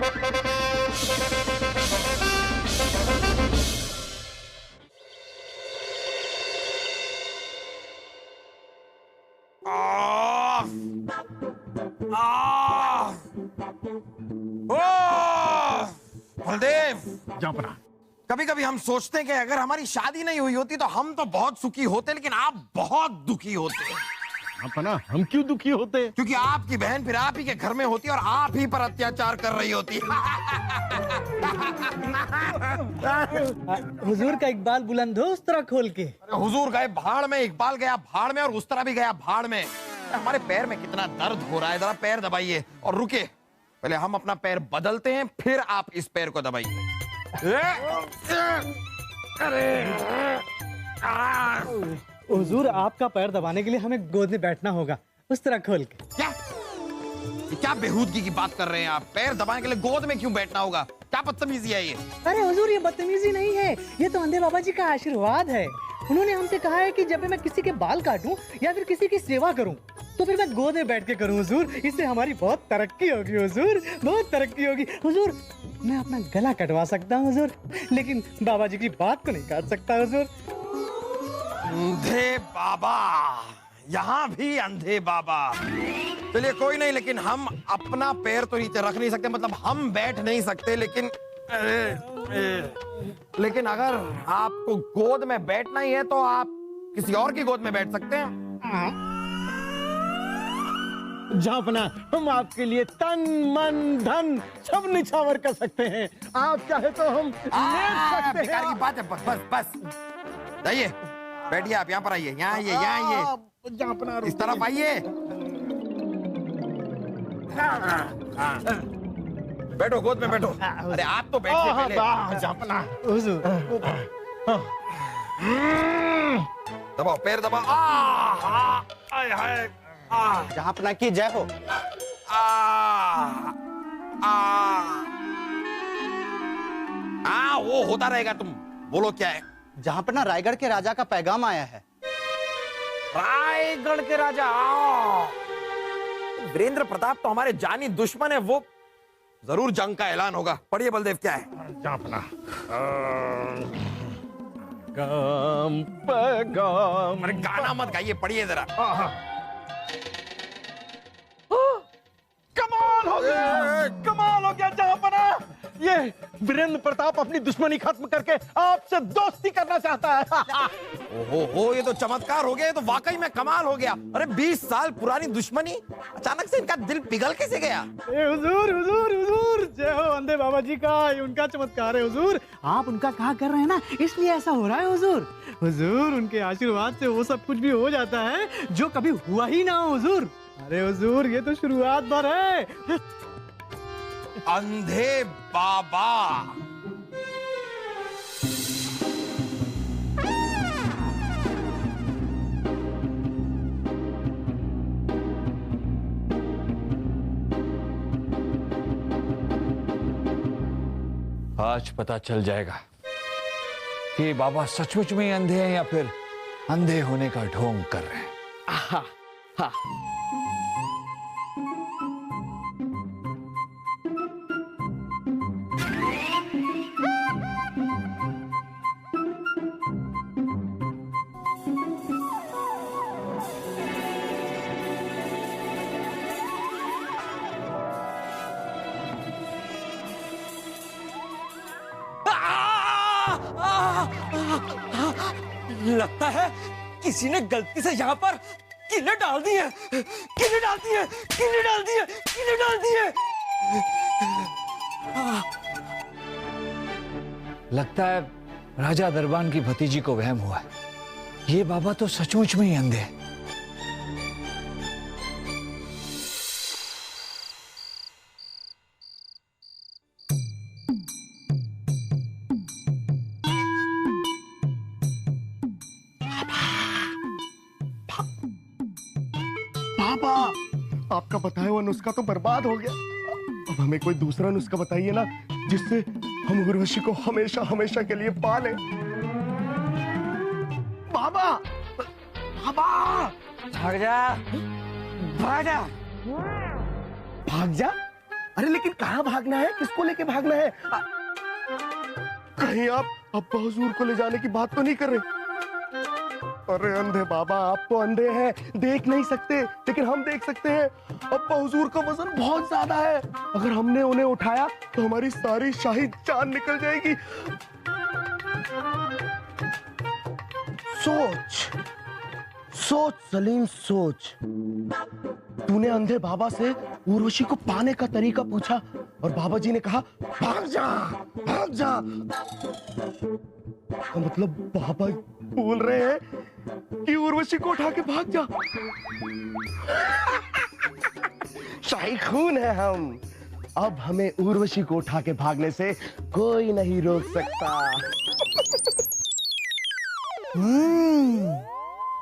बलदेव, जापना, कभी कभी हम सोचते हैं कि अगर हमारी शादी नहीं हुई होती तो हम तो बहुत सुखी होते, लेकिन आप बहुत दुखी होते। जापना, हम क्यों दुखी होते? क्योंकि आपकी बहन फिर आप ही के घर में होती और आप ही पर अत्याचार कर रही होती। हुजूर का इकबाल बुलंद हो उस तरह खोल के। अरे हुजूर गए भाड़ में, इकबाल गया भाड़ में, और उस तरह भी गया भाड़ में। हमारे पैर में कितना दर्द हो रहा है, जरा पैर दबाइए और रुके। पहले हम अपना पैर बदलते हैं, फिर आप इस पैर को दबाइए। हुजूर आपका पैर दबाने के लिए हमें गोद में बैठना होगा, उस तरह खोल के। क्या बेहूदगी की बात कर रहे हैं आप? पैर दबाने के लिए गोद में क्यों बैठना होगा? क्या बदतमीजी है ये? अरे हुजूर, ये बदतमीजी नहीं है, ये तो अंधे बाबा जी का आशीर्वाद है। उन्होंने हमसे कहा है कि जब भी मैं किसी के बाल काटूं या फिर किसी की सेवा करूं तो फिर मैं गोद में बैठ के करूं हुजूर। इससे हमारी बहुत तरक्की होगी हुजूर, बहुत तरक्की होगी हुजूर। मैं अपना गला कटवा सकता हूं हुजूर, लेकिन बाबा जी की बात को नहीं काट सकता हुजूर। अंधे बाबा, यहाँ भी अंधे बाबा। चलिए कोई नहीं, लेकिन हम अपना पैर तो नीचे रख नहीं सकते, मतलब हम बैठ नहीं सकते, लेकिन अगर आपको गोद में बैठना ही है तो आप किसी और की गोद में बैठ सकते हैं। जापना, हम आपके लिए तन मन धन सब निछावर कर सकते हैं। आप चाहे तो हम ले सकते हैं। बेकार की बात है, बस बस बस। जाइए, बैठिए, आप यहाँ पर आइए, यहाँ आइए, यहाँ आइए, जापना इस तरफ आइए। बैठो, गोद में बैठो। अरे आप तो बैठिए पहले। जापना, हुजूर दबाओ, पैर दबाओ। हाय हाय, जापना की जय हो। वो होता रहेगा। तुम बोलो क्या है? जापना, रायगढ़ के राजा का पैगाम आया है। रायगढ़ के राजा? वीरेंद्र प्रताप तो हमारे जानी दुश्मन है, वो जरूर जंग का ऐलान होगा। पढ़िए बलदेव, क्या है? जापना, पैगाम। अरे गाना मत गाइए, पढ़िए जरा। कमाल हो गया, कमाल हो गया जापना। ये वीरेंद्र प्रताप अपनी दुश्मनी खत्म करके आपसे दोस्ती करना चाहता है। ओहो, ये तो चमत्कार हो गया, ये तो वाकई में कमाल हो गया। अरे 20 साल पुरानी दुश्मनी, अचानक से इनका दिल पिघल कैसे गया? हुजूर हुजूर हुजूर, जय हो अंधे बाबा जी का, ये उनका चमत्कार है हुजूर। आप उनका कहा कर रहे हैं ना, इसलिए ऐसा हो रहा है हुजूर। हुजूर, उनके आशीर्वाद से वो सब कुछ भी हो जाता है जो कभी हुआ ही ना हो हुजूर। अरे हुजूर, ये तो शुरुआत भर है। अंधे बाबा, आज पता चल जाएगा कि बाबा सचमुच में अंधे हैं या फिर अंधे होने का ढोंग कर रहे हैं। लगता है किसी ने गलती से यहाँ पर कीले डाल दी है, कीले डाल दी है, कीले डाल दी है, कीले डाल दी है। लगता है राजा दरबान की भतीजी को वहम हुआ है। ये बाबा तो सचमुच में ही अंधे हैं। पापा, आपका बताया हुआ नुस्खा तो बर्बाद हो गया। अब हमें कोई दूसरा नुस्खा बताइए ना, जिससे हम उर्वशी को हमेशा हमेशा के लिए पालें। बाबा, बाबा, भाग जा, भाग जा। भाग जा? अरे लेकिन कहाँ भागना है, किसको लेके भागना है? कहीं आप अब्बा हुजूर को ले जाने की बात तो नहीं कर रहे? अरे अंधे बाबा, आप तो अंधे हैं, देख नहीं सकते, लेकिन हम देख सकते हैं। अब्बा हुजूर का वजन बहुत ज्यादा है, अगर हमने उन्हें उठाया तो हमारी सारी शाही जान निकल जाएगी। सोच सोच सलीम, सोच। तूने अंधे बाबा से उर्वशी को पाने का तरीका पूछा और बाबा जी ने कहा भाग जा, भाग जा। तो मतलब बाबा बोल रहे हैं कि उर्वशी को उठा के भाग जा। शाही खून है हम, अब हमें उर्वशी को उठा के भागने से कोई नहीं रोक सकता।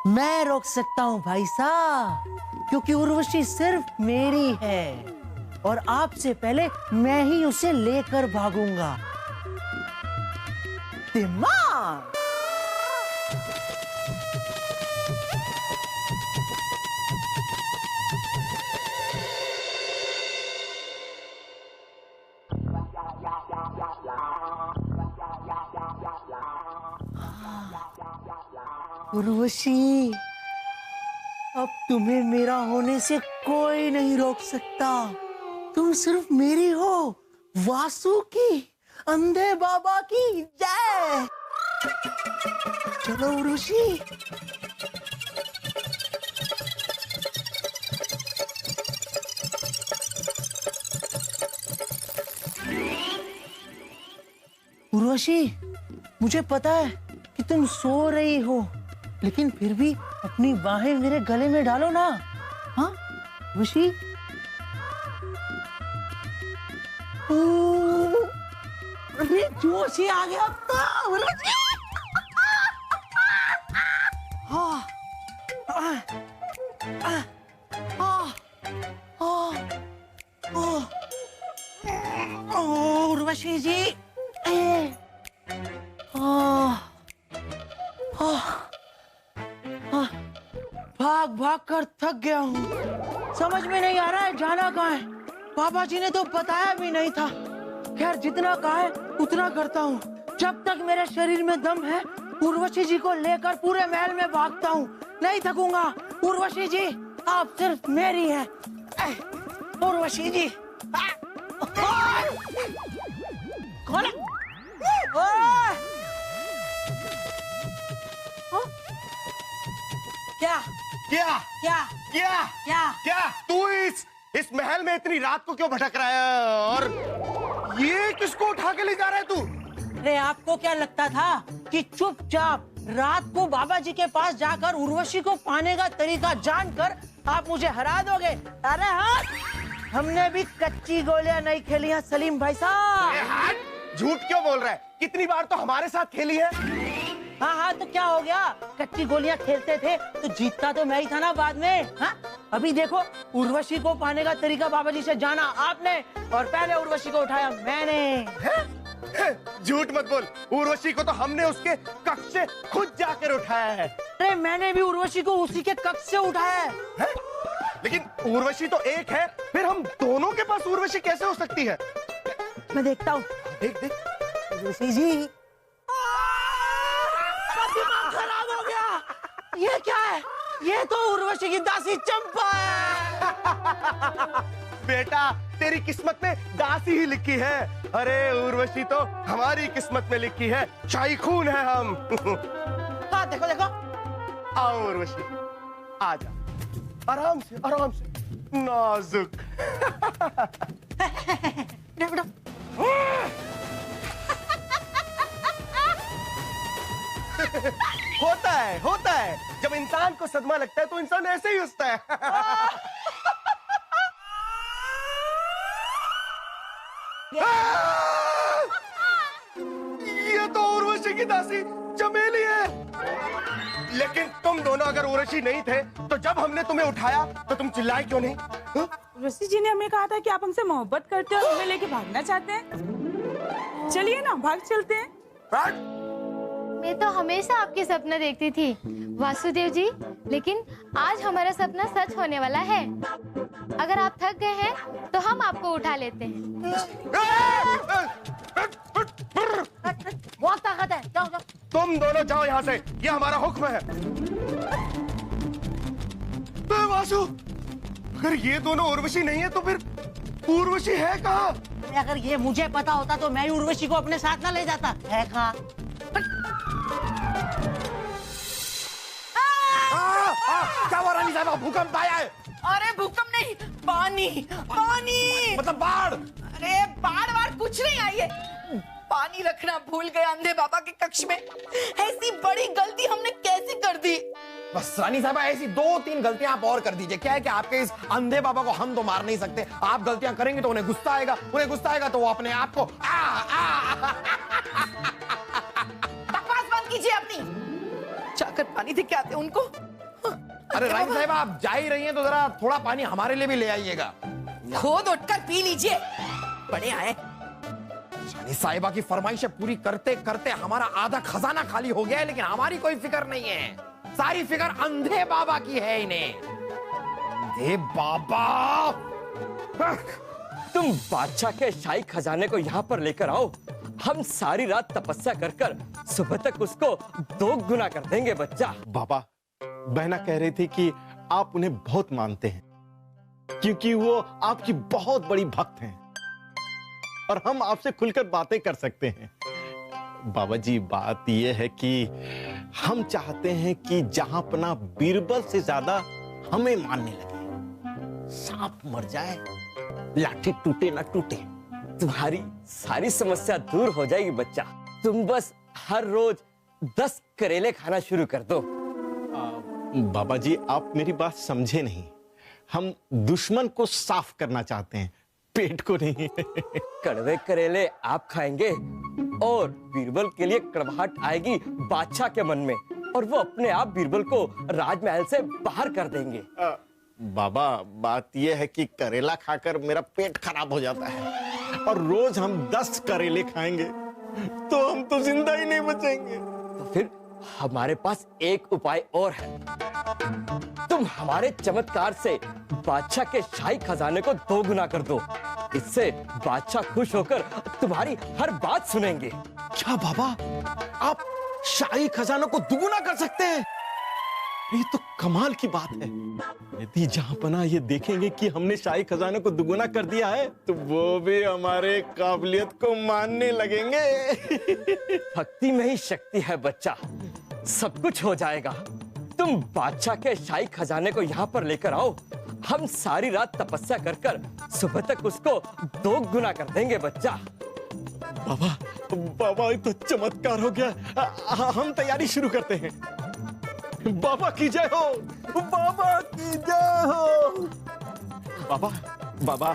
मैं रोक सकता हूँ भाई साहब, क्योंकि उर्वशी सिर्फ मेरी है और आपसे पहले मैं ही उसे लेकर भागूंगा। दिमाग। उर्वशी, अब तुम्हें मेरा होने से कोई नहीं रोक सकता। तुम सिर्फ मेरी हो। वासु की, अंधे बाबा की जय। चलो उर्वशी। उर्वशी, मुझे पता है कि तुम सो रही हो, लेकिन फिर भी अपनी बाहें मेरे गले में डालो ना। हाँ उर्वशी। अरे जोश ही आ गया तो उर्वशी। हाँ उर्वशी जी। भाग भाग कर थक गया हूँ, समझ में नहीं आ रहा है जाना कहाँ है। बाबा जी ने तो बताया भी नहीं था। खैर जितना कहा है उतना करता हूँ। जब तक मेरे शरीर में दम है उर्वशी जी को लेकर पूरे महल में भागता हूँ, नहीं थकूंगा। उर्वशी जी आप सिर्फ मेरी है। उर्वशी जी क्या क्या क्या क्या क्या क्या तू इस महल में इतनी रात को क्यों भटक रहा है? और ये किसको उठा के ले जा रहा है तू? अरे आपको क्या लगता था कि चुपचाप रात को बाबा जी के पास जाकर उर्वशी को पाने का तरीका जानकर आप मुझे हरा दोगे? अरे हाँ, हमने भी कच्ची गोलियां नहीं खेली हैं सलीम भाई साहब। झूठ क्यों बोल रहा है? कितनी बार तो हमारे साथ खेली है। हाँ हाँ तो क्या हो गया, कच्ची गोलियां खेलते थे तो जीतता तो मैं ही था ना बाद में। हाँ अभी देखो, उर्वशी को पाने का तरीका बाबा जी से जाना आपने और पहले उर्वशी को उठाया मैंने। झूठ मत बोल, उर्वशी को तो हमने उसके कक्ष से खुद जाकर उठाया है। अरे मैंने भी उर्वशी को उसी के कक्ष से उठाया है। लेकिन उर्वशी तो एक है, फिर हम दोनों के पास उर्वशी कैसे हो सकती है? मैं देखता हूँ। देख देख उर्वशी जी, दिमाग खराब हो गया। ये क्या है? ये तो उर्वशी की दासी चंपा है। बेटा तेरी किस्मत में दासी ही लिखी है। अरे उर्वशी तो हमारी किस्मत में लिखी है, शाही खून है हम। हाँ देखो देखो। आओ उर्वशी, आजा, आराम से नाजुक। होता है जब इंसान को सदमा लगता है तो इंसान ऐसे ही हंसता है। ये तो उर्वशी की दासी चमेली है। लेकिन तुम दोनों अगर उर्वशी नहीं थे तो जब हमने तुम्हें उठाया तो तुम चिल्लाए क्यों नहीं? उर्वशी जी ने हमें कहा था कि आप हमसे मोहब्बत करते हैं और हमें लेके भागना चाहते हैं। चलिए ना, भाग चलते हैं। मैं तो हमेशा आपके सपने देखती थी वासुदेव जी, लेकिन आज हमारा सपना सच होने वाला है। अगर आप थक गए हैं तो हम आपको उठा लेते हैं। बहुत ताकत है, जाओ जाओ। तुम दोनों जाओ यहाँ से, ये हमारा हुक्म है। वासु, अगर ये दोनों उर्वशी नहीं है तो फिर उर्वशी है कहाँ? अगर ये मुझे पता होता तो मैं उर्वशी को अपने साथ ना ले जाता। है कहाँ? क्या हुआ रानी साहब, भूकंप आया है? अरे भूकंप नहीं, पानी पानी। मतलब बाढ़? अरे बाढ़ कुछ नहीं आई है, पानी रखना भूल गए अंधे बाबा के कक्ष में। ऐसी बड़ी गलती हमने कैसे कर दी? बस रानी साहब, ऐसी 2-3 गलतियां आप और कर दीजिए। क्या है कि आपके इस अंधे बाबा को हम तो मार नहीं सकते, आप गलतियां करेंगे तो उन्हें गुस्सा आएगा तो वो अपने आप को बकवास बंद कीजिए अपनी। जाकर पानी दे के आते उनको। अरे रानी साहब, आप जा ही रही हैं तो जरा थोड़ा पानी हमारे लिए भी ले आइएगा। खुद उठकर पी लीजिए, बड़े आए। रानी साहिबा की फरमाइशें पूरी करते करते हमारा आधा खजाना खाली हो गया है, लेकिन हमारी कोई फिक्र नहीं है। सारी फिक्र अंधे बाबा की है इन्हें। अंधे बाबा, तुम बादशाह के शाही खजाने को यहाँ पर लेकर आओ। हम सारी रात तपस्या कर कर सुबह तक उसको 2 गुना कर देंगे बच्चा। बाबा, बहना कह रही थी कि आप उन्हें बहुत मानते हैं क्योंकि वो आपकी बहुत बड़ी भक्त हैं और हम आपसे खुलकर बातें कर सकते हैं। बाबा जी, बात यह है कि हम चाहते हैं कि जहां अपना बीरबल से ज्यादा हमें मानने लगे। सांप मर जाए, लाठी टूटे ना टूटे। तुम्हारी सारी समस्या दूर हो जाएगी बच्चा। तुम बस हर रोज 10 करेले खाना शुरू कर दो। बाबा जी, आप मेरी बात समझे नहीं। हम दुश्मन को साफ करना चाहते हैं, पेट को नहीं। कड़वे करेले आप खाएंगे और बीरबल के लिए कड़वाहट आएगी बादशाह के मन में, और वो अपने आप बीरबल को राजमहल से बाहर कर देंगे। बाबा, बात यह है कि करेला खाकर मेरा पेट खराब हो जाता है और रोज हम 10 करेले खाएंगे तो हम तो जिंदा ही नहीं बचेंगे। तो फिर हमारे पास एक उपाय और है। तुम हमारे चमत्कार से बादशाह के शाही खजाने को 2 गुना कर दो। इससे बादशाह खुश होकर तुम्हारी हर बात सुनेंगे। क्या बाबा, आप शाही खजानों को दुगुना कर सकते हैं? ये तो कमाल की बात है। यदि जहांपना ये देखेंगे कि हमने शाही खजानों को दुगुना कर दिया है तो वो भी हमारे काबिलियत को मानने लगेंगे। भक्ति में ही शक्ति है बच्चा, सब कुछ हो जाएगा। तुम बादशाह के शाही खजाने को यहाँ पर लेकर आओ। हम सारी रात तपस्या कर कर सुबह तक उसको 2 गुना कर देंगे बच्चा। बाबा, बाबा, ये तो चमत्कार हो गया। हम तैयारी शुरू करते हैं। बाबा की जय हो, बाबा की जय हो। बाबा, बाबा,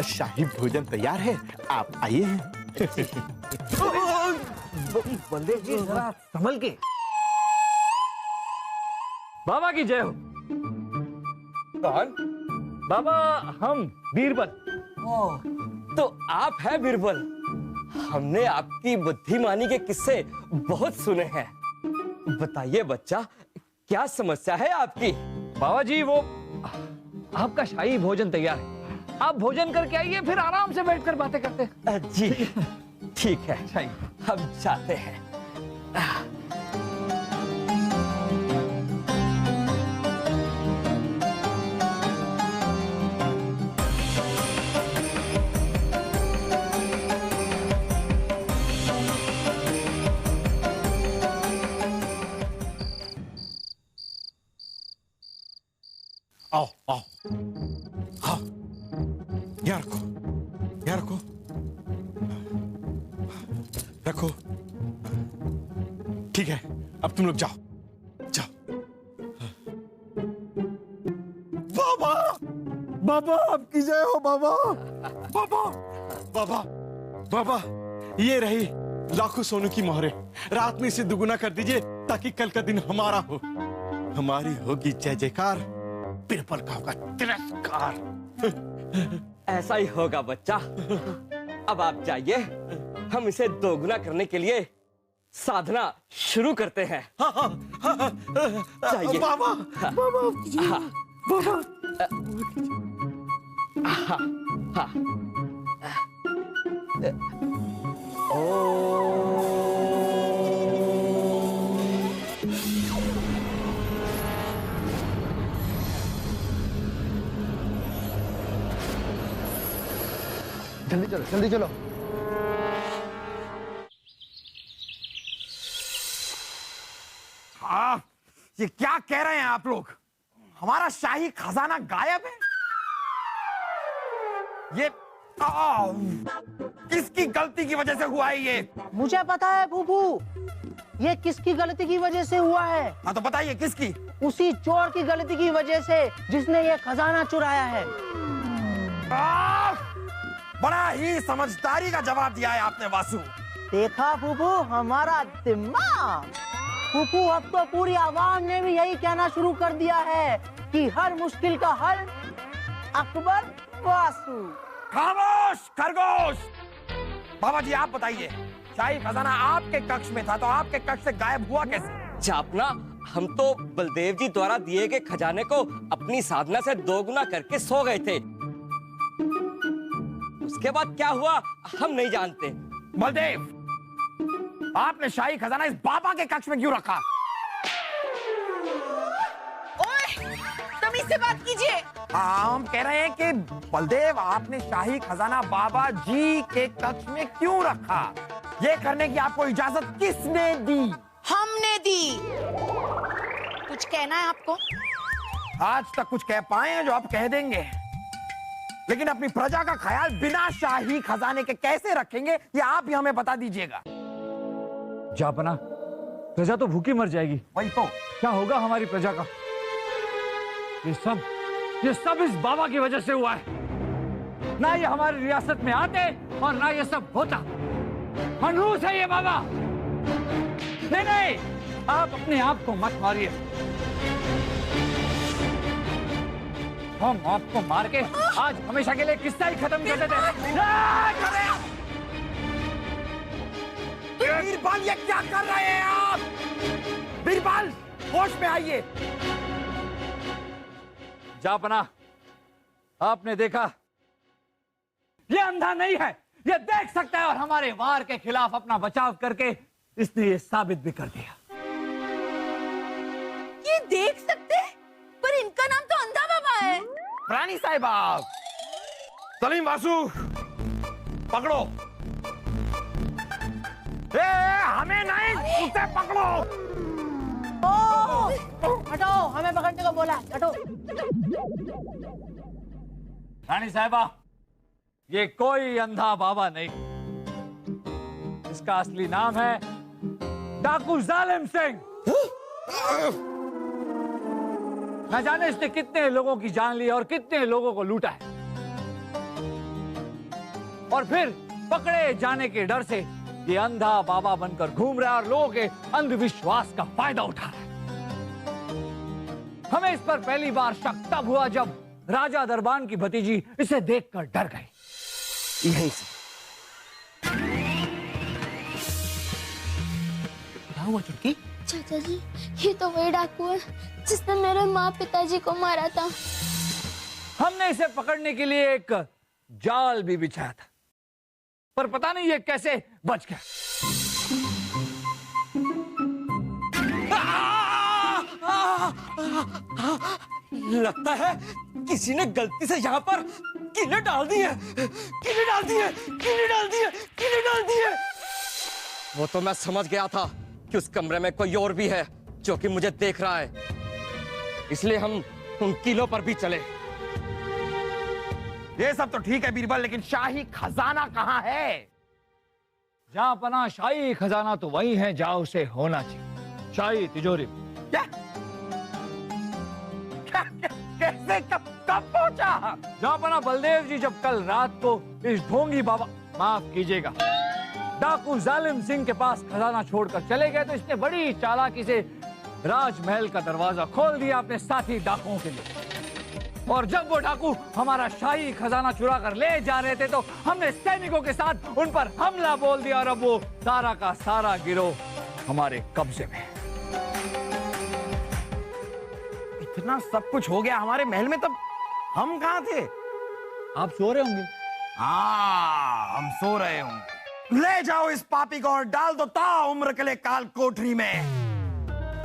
शाही भोजन तैयार है, आप आइए। बलदेव जी, जरा संभल के। बाबा की जय हो। कौन? बाबा, हम बीरबल। तो आप हैं बीरबल। हमने आपकी बुद्धिमानी के किस्से बहुत सुने हैं। बताइए बच्चा, क्या समस्या है आपकी? बाबा जी, वो आपका शाही भोजन तैयार है, आप भोजन करके आइए, फिर आराम से बैठकर बातें करते हैं। जी ठीक है, हम जाते हैं। आओ, आओ, हाँ, यहाँ रखो, यहाँ रखो, रखो। ठीक है, अब तुम लोग जाओ, जाओ। बाबा, बाबा, आपकी जय हो बाबा। बाबा, बाबा, बाबा, ये रही लाखों सोनों की मोहरें। रात में इसे दुगुना कर दीजिए ताकि कल का दिन हमारा हो। हमारी होगी जय जयकार, बीरबल का होगा तिरस्कार। ऐसा ही होगा बच्चा। अब आप जाइए, हम इसे 2 गुना करने के लिए साधना शुरू करते हैं। चाहिए बाबा बाबा बाबा जल्दी चलो जल्दी चलो। ये क्या कह रहे हैं आप लोग? हमारा शाही खजाना गायब है? ये किसकी गलती की वजह से हुआ है ये? मुझे पता है फूफू, ये किसकी गलती की वजह से हुआ है। हाँ तो बताइए किसकी? उसी चोर की गलती की वजह से जिसने ये खजाना चुराया है। बड़ा ही समझदारी का जवाब दिया है आपने वासु। देखा फूफू हमारा दिमाग। फूफू अब तो पूरी आवाम ने भी यही कहना शुरू कर दिया है कि हर मुश्किल का हल अकबर वासु। खामोश खरगोश। बाबा जी आप बताइए, शाही खजाना आपके कक्ष में था तो आपके कक्ष से गायब हुआ कैसे? जापना, हम तो बलदेव जी द्वारा दिए गए खजाने को अपनी साधना से दोगुना करके सो गए थे। उसके बाद क्या हुआ हम नहीं जानते। बलदेव, आपने शाही खजाना इस बाबा के कक्ष में क्यों रखा? ओए, तमीज से बात कीजिए। हम कह रहे हैं कि बलदेव आपने शाही खजाना बाबा जी के कक्ष में क्यों रखा? ये करने की आपको इजाजत किसने दी? हमने दी। कुछ कहना है आपको? आज तक कुछ कह पाए हैं जो आप कह देंगे, लेकिन अपनी प्रजा का ख्याल बिना शाही खजाने के कैसे रखेंगे ये आप ही हमें बता दीजिएगा। जापना, प्रजा तो भूखी मर जाएगी। वही तो। क्या होगा हमारी प्रजा का? ये सब इस बाबा की वजह से हुआ है। ना ये हमारी रियासत में आते और ना ये सब होता। मनहूस है ये बाबा। नहीं नहीं, आप अपने आप को मत मारिए। हम आपको मार के आज हमेशा के लिए किस्सा ही खत्म कर देते हैं। बीरबल, ये क्या कर रहे हैं आप? बीरबल, होश में आइए। जापना, आपने देखा, ये अंधा नहीं है, ये देख सकता है और हमारे वार के खिलाफ अपना बचाव करके इसने ये साबित भी कर दिया। ये देख सकते हैं, पर इनका नाम तो अंधा बाबा है। रानी साहिबा, सलीम वासु, पकड़ो। हमें नहीं, उसे पकड़ो। हटो, हमें पकड़ने को बोला, हटो। रानी साहिबा, ये कोई अंधा बाबा नहीं, इसका असली नाम है डाकू जालिम सिंह। न जाने इसने कितने लोगों की जान ली और कितने लोगों को लूटा है, और फिर पकड़े जाने के डर से ये अंधा बाबा बनकर घूम रहा है और लोगों के अंधविश्वास का फायदा उठा रहा है। हमें इस पर पहली बार शक तब हुआ जब राजा दरबान की भतीजी इसे देखकर डर गई। यहीं से क्या हुआ चुटकी? चाचा जी, ये तो वही डाकू है जिसने मेरे माँ पिताजी को मारा था। हमने इसे पकड़ने के लिए एक जाल भी बिछाया था, पर पता नहीं ये कैसे बच गया। लगता है किसी ने गलती से यहाँ पर कीले डाल दी है। कीले डाल दी है, कीले डाल दी है, कीले डाल दी है। वो तो मैं समझ गया था कि उस कमरे में कोई और भी है जो कि मुझे देख रहा है, इसलिए हम उन कीलों पर भी चले। ये सब तो ठीक है बीरबल, लेकिन शाही खजाना कहाँ है? जहां पना शाही खजाना तो वही है जहां उसे होना चाहिए, शाही तिजोरी। क्या? कैसे, कब पहुंचा? जहां पना बलदेव जी जब कल रात को इस ढोंगी बाबा, माफ कीजिएगा, डाकू जालिम सिंह के पास खजाना छोड़कर चले गए तो इसने बड़ी चालाकी से राजमहल का दरवाजा खोल दिया अपने साथी डाकुओं के लिए, और जब वो डाकू हमारा शाही खजाना चुरा कर ले जा रहे थे तो हमने सैनिकों के साथ उन पर हमला बोल दिया और अब वो सारा का सारा गिरोह हमारे कब्जे में। इतना सब कुछ हो गया हमारे महल में, तब हम कहाँ थे? आप सो रहे होंगे। हाँ, हम सो रहे होंगे। ले जाओ इस पापी को और डाल दो ताउम्र के लिए काल कोठरी में।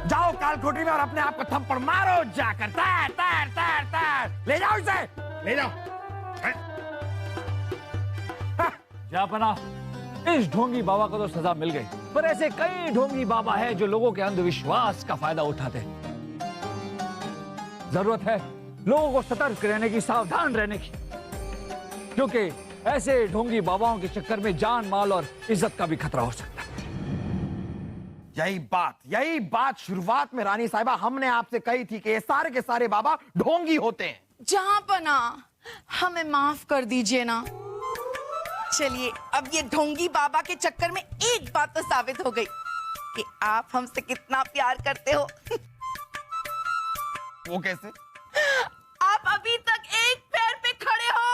जाओ काल कोठरी में और अपने आप को थप्पड़ मारो जाकर। तैर तैर तैर तैर, ले जाओ इसे, ले जाओ। जापना, इस ढोंगी बाबा को तो सजा मिल गई, पर ऐसे कई ढोंगी बाबा हैं जो लोगों के अंधविश्वास का फायदा उठाते हैं। जरूरत है लोगों को सतर्क रहने की, सावधान रहने की, क्योंकि ऐसे ढोंगी बाबाओं के चक्कर में जान माल और इज्जत का भी खतरा हो सकता है। यही बात शुरुआत में रानी साहिबा हमने आपसे कही थी कि ये सारे के सारे बाबा ढोंगी होते हैं। जहां पना, हमें माफ कर दीजिए ना। चलिए, अब ये ढोंगी बाबा के चक्कर में एक बात तो साबित हो गई कि आप हमसे कितना प्यार करते हो। वो कैसे? आप अभी तक एक पैर पे खड़े हो।